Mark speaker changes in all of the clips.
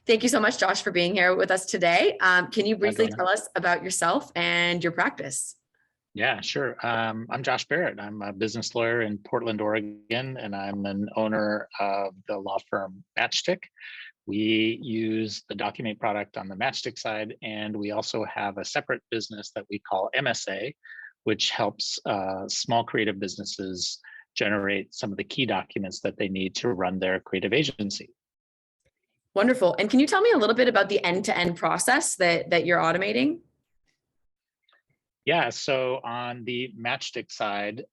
Speaker 1: Thank you so much, Josh, for being here with us today. Can you briefly
Speaker 2: Donna.
Speaker 1: tell us about yourself and your practice?
Speaker 2: Yeah, sure. I'm Josh Barrett. I'm a business lawyer in Portland, Oregon, and I'm an owner of the law firm Matchstick. We use the Documate product on the Matchstick side, and we also have a separate business that we call Emessay, which helps small creative businesses generate some of the key documents that they need to run their creative agency.
Speaker 1: Wonderful. And can you tell me a little bit about the end-to-end process that you're automating?
Speaker 2: Yeah, so on the Matchstick side,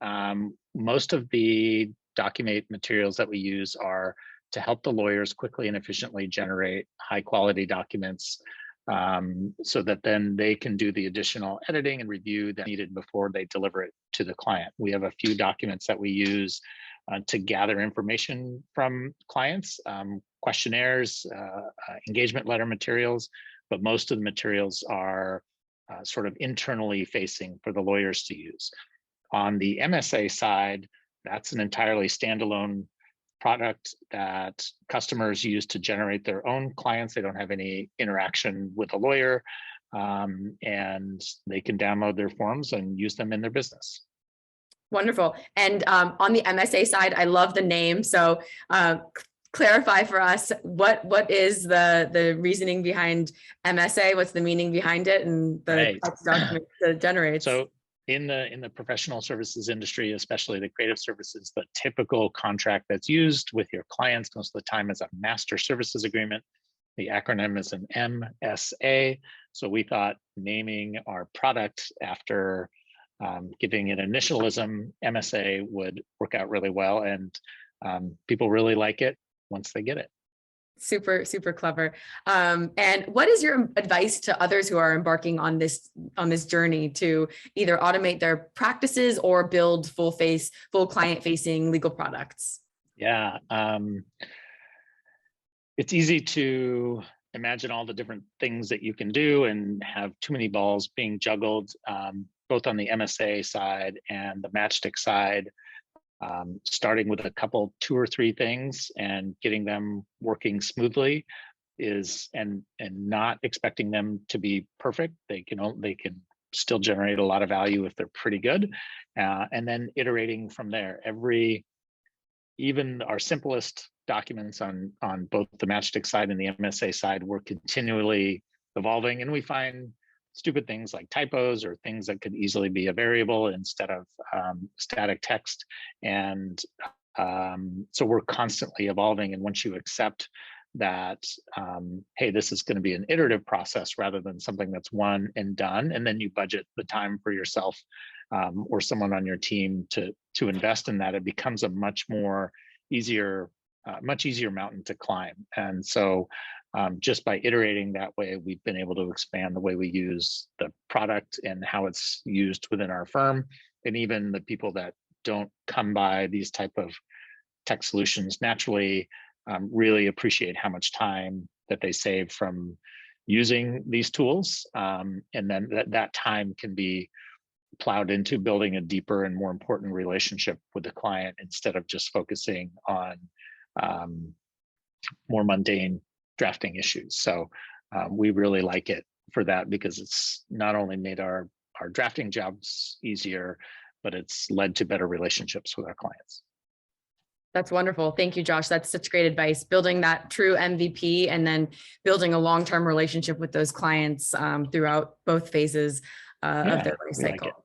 Speaker 2: most of the Documate materials that we use are to help the lawyers quickly and efficiently generate high quality documents so that then they can do the additional editing and review that's needed before they deliver it to the client. We have a few documents that we use to gather information from clients, questionnaires, engagement letter materials, but most of the materials are sort of internally facing for the lawyers to use. On the Emessay side, that's an entirely standalone product that customers use to generate their own clients. They don't have any interaction with a lawyer, and they can download their forms and use them in their business.
Speaker 1: Wonderful. And on the Emessay side, I love the name. So clarify for us what is the reasoning behind Emessay? What's the meaning behind it, and the text document that it generates?
Speaker 2: So in the professional services industry, especially the creative services, the typical contract that's used with your clients most of the time is a master services agreement. The acronym is an MSA. So we thought naming our product after giving it initialism, MSA, would work out really well, and people really like it once they get it.
Speaker 1: Super, super clever. And what is your advice to others who are embarking on this journey to either automate their practices or build full client-facing legal products?
Speaker 2: Yeah, it's easy to imagine all the different things that you can do and have too many balls being juggled, both on the MSA side and the Matchstick side. Starting with a couple, 2 or 3 things and getting them working smoothly and not expecting them to be perfect. They can still generate a lot of value if they're pretty good, and then iterating from there. Even our simplest documents on both the Matchstick side and the MSA side, we're continually evolving, and we find stupid things like typos or things that could easily be a variable instead of static text. And so we're constantly evolving. And once you accept that, hey, this is going to be an iterative process rather than something that's one and done, and then you budget the time for yourself or someone on your team to invest in that, it becomes a much easier mountain to climb. And so just by iterating that way, we've been able to expand the way we use the product and how it's used within our firm. And even the people that don't come by these type of tech solutions naturally really appreciate how much time that they save from using these tools. And then that time can be plowed into building a deeper and more important relationship with the client instead of just focusing on more mundane drafting issues. So we really like it for that, because it's not only made our drafting jobs easier, but it's led to better relationships with our clients.
Speaker 1: That's wonderful. Thank you, Josh. That's such great advice. Building that true MVP and then building a long-term relationship with those clients throughout both phases of their life cycle.